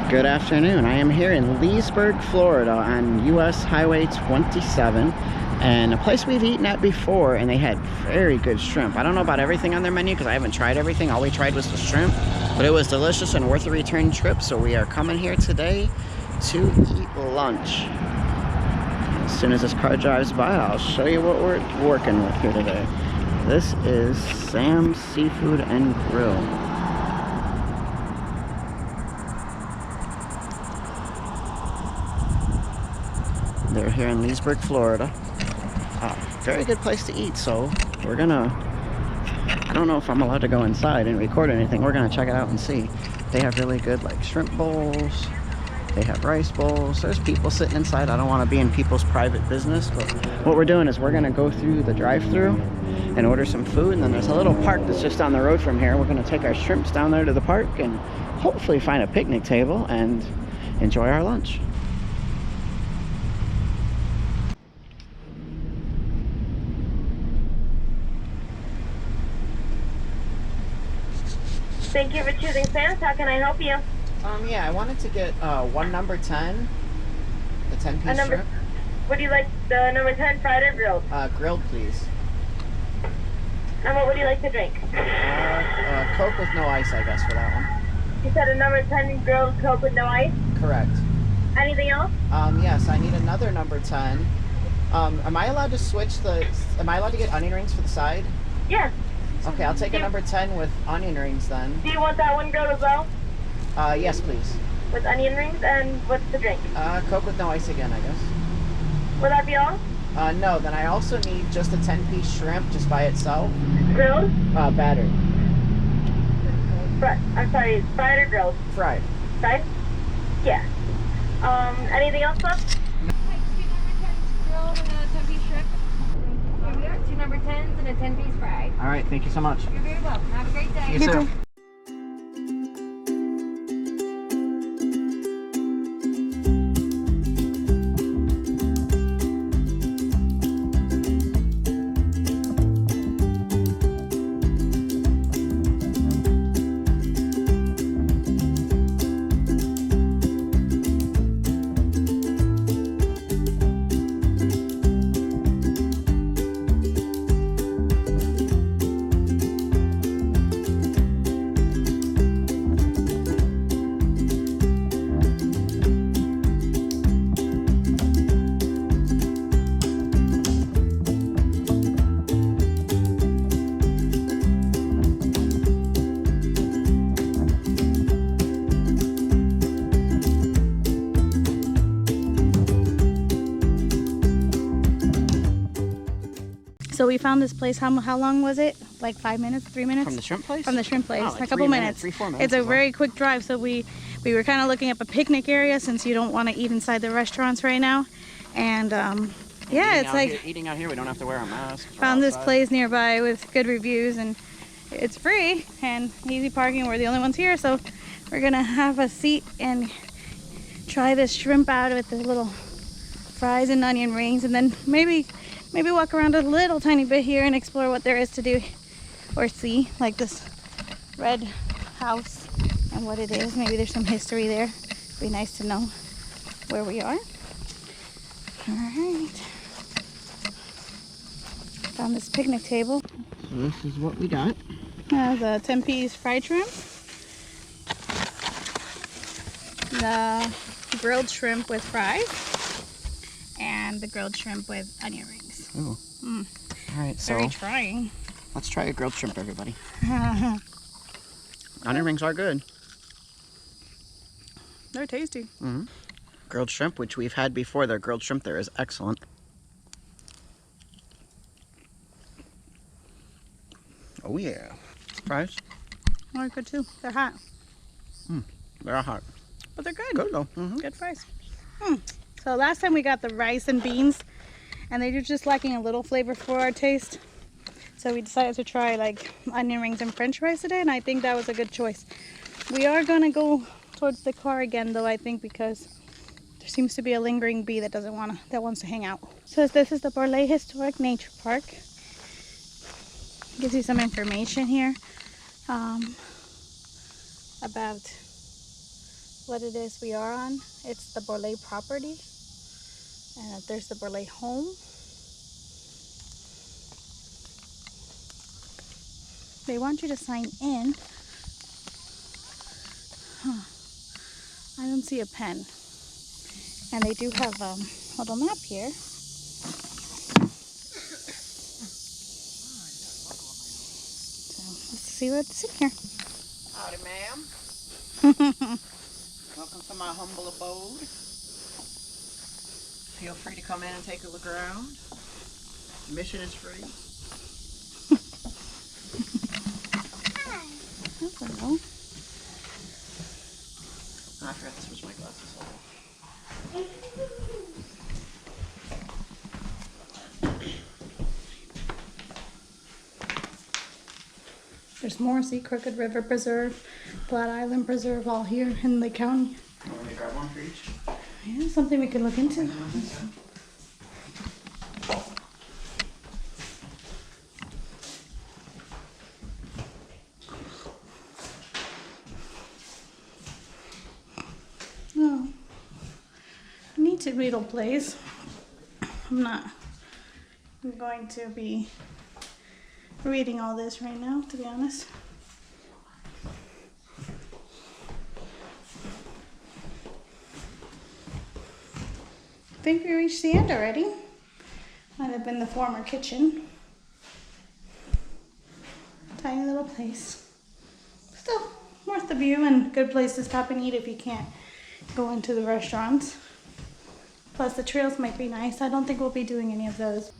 Good afternoon. I am here in Leesburg, Florida on US Highway 27, and a place we've eaten at before, and they had very good shrimp. I don't know about everything on their menu because I haven't tried everything. All we tried was the shrimp, but it was delicious and worth a return trip, so we are coming here today to eat lunch. As soon as this car drives by, I'll show you what we're working with here today. This is Sam's Seafood and Grill. They're here in Leesburg, Florida. Very good place to eat, so we're gonna, I don't know if I'm allowed to go inside and record anything. We're gonna check it out and see. They have really good like shrimp bowls. They have rice bowls. There's people sitting inside. I don't want to be in people's private business, but what we're doing is we're gonna go through the drive-thru and order some food, and then there's a little park that's just down the road from here. We're gonna take our shrimps down there to the park and hopefully find a picnic table and enjoy our lunch. Thank you for choosing Sam's. How can I help you? Yeah, I wanted to get one number 10, the 10-piece shrimp. Would you like the number 10 fried or grilled? Grilled, please. And what would you like to drink? Coke with no ice, I guess, for that one. You said a number 10 grilled Coke with no ice? Correct. Anything else? Yes, I need another number 10. Am I allowed to switch am I allowed to get onion rings for the side? Yeah. Okay, I'll take a number 10 with onion rings then. Do you want that one grilled as well? Yes, please. With onion rings, and what's the drink? Coke with no ice again, I guess. Will that be all? No, then I also need just a 10-piece shrimp just by itself. Grilled? Battered. I'm sorry, fried or grilled? Fried. Fried? Yeah. Anything else left? Number 10s and a 10-piece fry. All right, thank you so much. You're very welcome. Have a great day. You too. So we found this place. How long was it? Like 5 minutes, 3 minutes? From the shrimp place? From the shrimp place, like a couple minutes. 3-4 minutes. It's a very quick drive. So we were kind of looking up a picnic area since you don't want to eat inside the restaurants right now. And yeah, it's like eating out here. We don't have to wear a mask. Found this place nearby with good reviews, and it's free and easy parking. We're the only ones here, so we're gonna have a seat and try this shrimp out with the little fries and onion rings, and then maybe walk around a little tiny bit here and explore what there is to do or see, like this red house and what it is. Maybe there's some history there. It'd be nice to know where we are. All right. Found this picnic table. So this is what we got. Has a 10-piece fried shrimp, the grilled shrimp with fries, and the grilled shrimp with onion rings. Ooh. All right, so very trying. Let's try a grilled shrimp, everybody. Onion rings are good. They're tasty. Mm-hmm. Grilled shrimp, which we've had before, their grilled shrimp there is excellent. Oh yeah. Fries? They're good too. They're hot. They're hot. But they're good. Good though. Mm-hmm. Good fries. So last time we got the rice and beans, and they were just lacking a little flavor for our taste. So we decided to try like onion rings and french fries today, and I think that was a good choice. We are gonna go towards the car again though, I think, because there seems to be a lingering bee that wants to hang out. So this is the Bourlay Historic Nature Park. Gives you some information here about what it is we are on. It's the Bourlay property. And there's the Bourlay home. They want you to sign in. Huh. I don't see a pen. And they do have a little map here. So let's see what's in here. Howdy, ma'am. Welcome to my humble abode. Feel free to come in and take a look around. Admission is free. Hello. I forgot to switch my glasses off. There's more. See, Crooked River Preserve, Flat Island Preserve, all here in the county. You want me to grab one for each? Yeah, something we could look into. Oh, neat little place. I'm going to be reading all this right now, to be honest. I think we reached the end already. Might have been the former kitchen. Tiny little place. Still worth the view and good place to stop and eat if you can't go into the restaurants. Plus the trails might be nice. I don't think we'll be doing any of those.